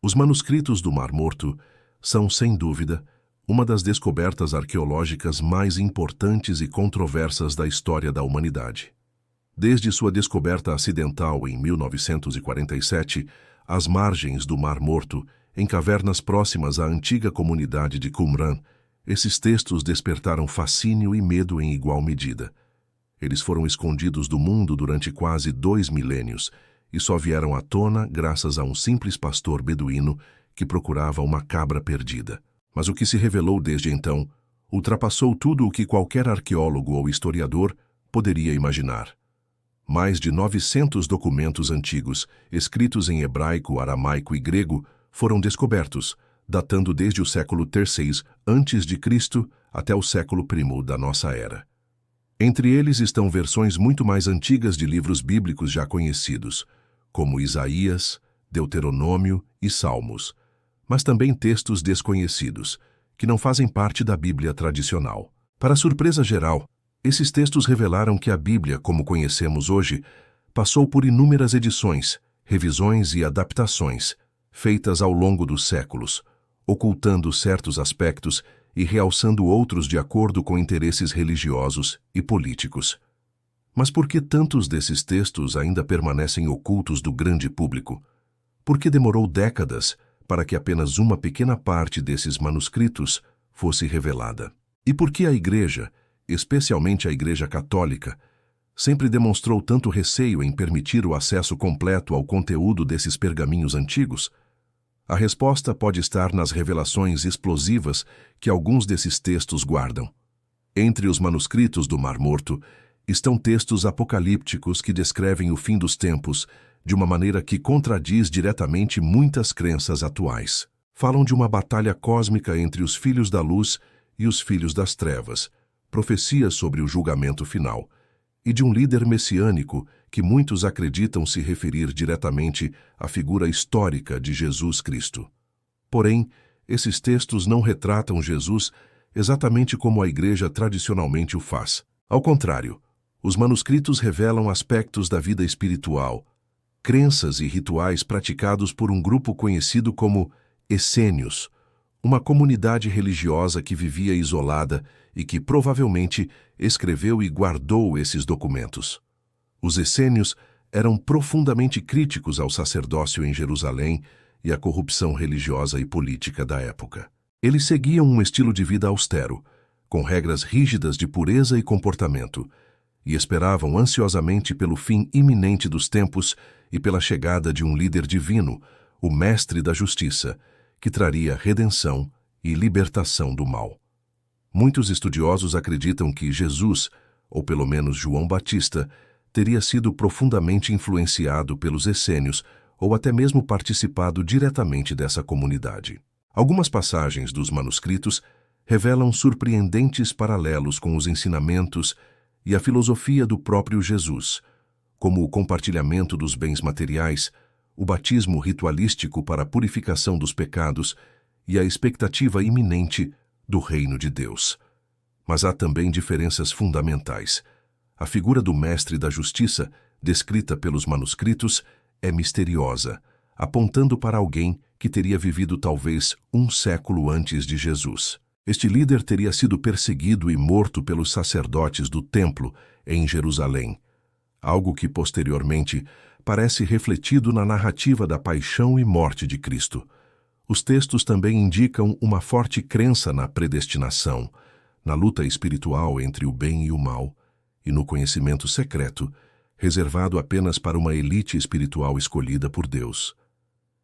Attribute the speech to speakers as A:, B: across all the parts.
A: Os manuscritos do Mar Morto são, sem dúvida, uma das descobertas arqueológicas mais importantes e controversas da história da humanidade. Desde sua descoberta acidental em 1947, às margens do Mar Morto, em cavernas próximas à antiga comunidade de Qumran, esses textos despertaram fascínio e medo em igual medida. Eles foram escondidos do mundo durante quase 2 milênios e só vieram à tona graças a um simples pastor beduíno que procurava uma cabra perdida. Mas o que se revelou desde então ultrapassou tudo o que qualquer arqueólogo ou historiador poderia imaginar. Mais de 900 documentos antigos, escritos em hebraico, aramaico e grego, foram descobertos, datando desde o século III a.C. até o século I da nossa era. Entre eles estão versões muito mais antigas de livros bíblicos já conhecidos, como Isaías, Deuteronômio e Salmos, mas também textos desconhecidos, que não fazem parte da Bíblia tradicional. Para surpresa geral, esses textos revelaram que a Bíblia, como conhecemos hoje, passou por inúmeras edições, revisões e adaptações, feitas ao longo dos séculos, ocultando certos aspectos e realçando outros de acordo com interesses religiosos e políticos. Mas por que tantos desses textos ainda permanecem ocultos do grande público? Por que demorou décadas para que apenas uma pequena parte desses manuscritos fosse revelada? E por que a Igreja, especialmente a Igreja Católica, sempre demonstrou tanto receio em permitir o acesso completo ao conteúdo desses pergaminhos antigos? A resposta pode estar nas revelações explosivas que alguns desses textos guardam. Entre os manuscritos do Mar Morto estão textos apocalípticos que descrevem o fim dos tempos de uma maneira que contradiz diretamente muitas crenças atuais. Falam de uma batalha cósmica entre os filhos da luz e os filhos das trevas, profecias sobre o julgamento final, e de um líder messiânico que muitos acreditam se referir diretamente à figura histórica de Jesus Cristo. Porém, esses textos não retratam Jesus exatamente como a Igreja tradicionalmente o faz. Ao contrário, os manuscritos revelam aspectos da vida espiritual, crenças e rituais praticados por um grupo conhecido como essênios, uma comunidade religiosa que vivia isolada e que provavelmente escreveu e guardou esses documentos. Os essênios eram profundamente críticos ao sacerdócio em Jerusalém e à corrupção religiosa e política da época. Eles seguiam um estilo de vida austero, com regras rígidas de pureza e comportamento, e esperavam ansiosamente pelo fim iminente dos tempos e pela chegada de um líder divino, o Mestre da Justiça, que traria redenção e libertação do mal. Muitos estudiosos acreditam que Jesus, ou pelo menos João Batista, teria sido profundamente influenciado pelos essênios ou até mesmo participado diretamente dessa comunidade. Algumas passagens dos manuscritos revelam surpreendentes paralelos com os ensinamentos e a filosofia do próprio Jesus, como o compartilhamento dos bens materiais, o batismo ritualístico para a purificação dos pecados e a expectativa iminente do reino de Deus. Mas há também diferenças fundamentais. A figura do Mestre da Justiça, descrita pelos manuscritos, é misteriosa, apontando para alguém que teria vivido talvez 1 século antes de Jesus. Este líder teria sido perseguido e morto pelos sacerdotes do templo em Jerusalém, algo que posteriormente parece refletido na narrativa da paixão e morte de Cristo. Os textos também indicam uma forte crença na predestinação, na luta espiritual entre o bem e o mal, e no conhecimento secreto, reservado apenas para uma elite espiritual escolhida por Deus.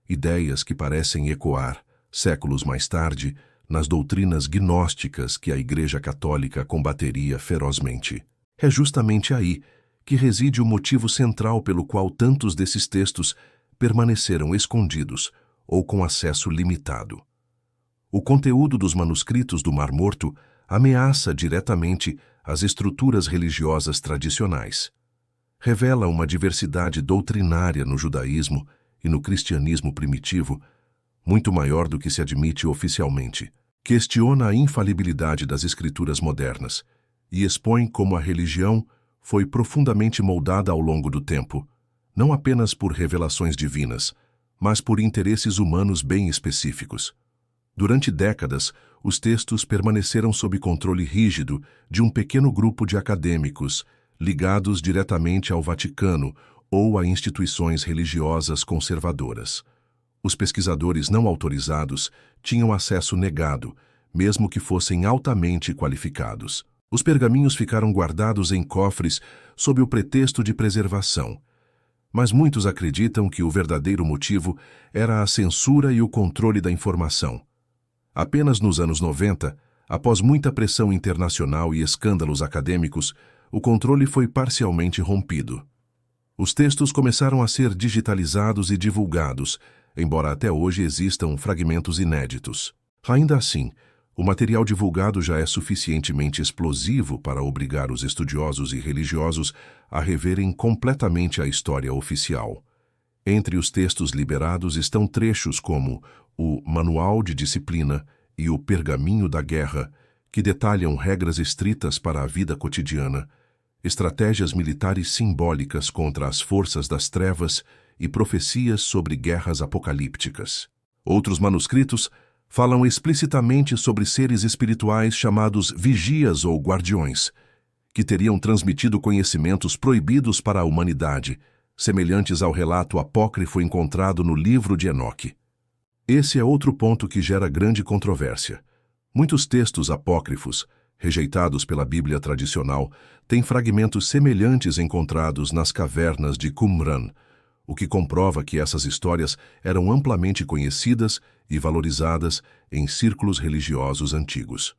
A: Ideias que parecem ecoar, séculos mais tarde, nas doutrinas gnósticas que a Igreja Católica combateria ferozmente. É justamente aí que reside o motivo central pelo qual tantos desses textos permaneceram escondidos ou com acesso limitado. O conteúdo dos manuscritos do Mar Morto ameaça diretamente as estruturas religiosas tradicionais. Revela uma diversidade doutrinária no judaísmo e no cristianismo primitivo, muito maior do que se admite oficialmente. Questiona a infalibilidade das escrituras modernas e expõe como a religião foi profundamente moldada ao longo do tempo, não apenas por revelações divinas, mas por interesses humanos bem específicos. Durante décadas, os textos permaneceram sob controle rígido de um pequeno grupo de acadêmicos, ligados diretamente ao Vaticano ou a instituições religiosas conservadoras. Os pesquisadores não autorizados tinham acesso negado, mesmo que fossem altamente qualificados. Os pergaminhos ficaram guardados em cofres sob o pretexto de preservação. Mas muitos acreditam que o verdadeiro motivo era a censura e o controle da informação. Apenas nos anos 90, após muita pressão internacional e escândalos acadêmicos, o controle foi parcialmente rompido. Os textos começaram a ser digitalizados e divulgados, embora até hoje existam fragmentos inéditos. Ainda assim, o material divulgado já é suficientemente explosivo para obrigar os estudiosos e religiosos a reverem completamente a história oficial. Entre os textos liberados estão trechos como o Manual de Disciplina e o Pergaminho da Guerra, que detalham regras estritas para a vida cotidiana, estratégias militares simbólicas contra as forças das trevas e profecias sobre guerras apocalípticas. Outros manuscritos falam explicitamente sobre seres espirituais chamados vigias ou guardiões, que teriam transmitido conhecimentos proibidos para a humanidade, semelhantes ao relato apócrifo encontrado no livro de Enoque. Esse é outro ponto que gera grande controvérsia. Muitos textos apócrifos, rejeitados pela Bíblia tradicional, têm fragmentos semelhantes encontrados nas cavernas de Qumran, o que comprova que essas histórias eram amplamente conhecidas e valorizadas em círculos religiosos antigos.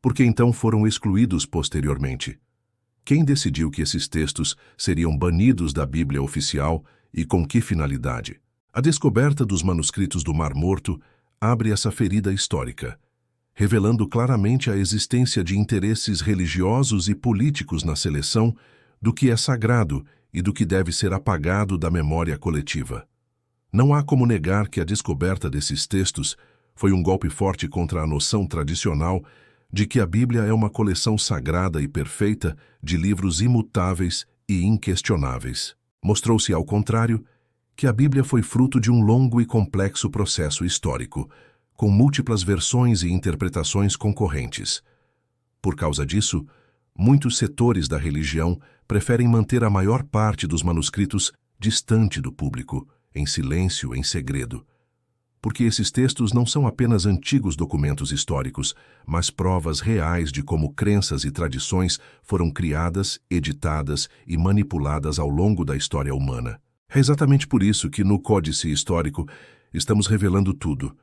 A: Por que então foram excluídos posteriormente? Quem decidiu que esses textos seriam banidos da Bíblia oficial e com que finalidade? A descoberta dos manuscritos do Mar Morto abre essa ferida histórica, revelando claramente a existência de interesses religiosos e políticos na seleção do que é sagrado e do que deve ser apagado da memória coletiva. Não há como negar que a descoberta desses textos foi um golpe forte contra a noção tradicional de que a Bíblia é uma coleção sagrada e perfeita de livros imutáveis e inquestionáveis. Mostrou-se, ao contrário, que a Bíblia foi fruto de um longo e complexo processo histórico, com múltiplas versões e interpretações concorrentes. Por causa disso, muitos setores da religião preferem manter a maior parte dos manuscritos distante do público, em silêncio, em segredo. Porque esses textos não são apenas antigos documentos históricos, mas provas reais de como crenças e tradições foram criadas, editadas e manipuladas ao longo da história humana. É exatamente por isso que no Códice Histórico estamos revelando tudo,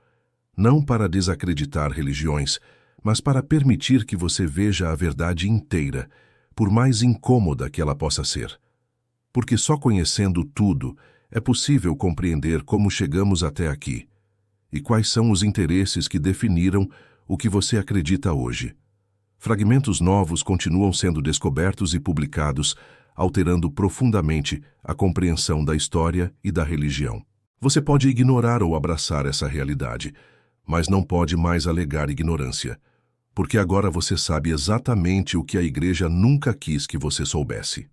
A: não para desacreditar religiões, mas para permitir que você veja a verdade inteira, por mais incômoda que ela possa ser. Porque só conhecendo tudo é possível compreender como chegamos até aqui e quais são os interesses que definiram o que você acredita hoje. Fragmentos novos continuam sendo descobertos e publicados, alterando profundamente a compreensão da história e da religião. Você pode ignorar ou abraçar essa realidade, mas não pode mais alegar ignorância, porque agora você sabe exatamente o que a Igreja nunca quis que você soubesse.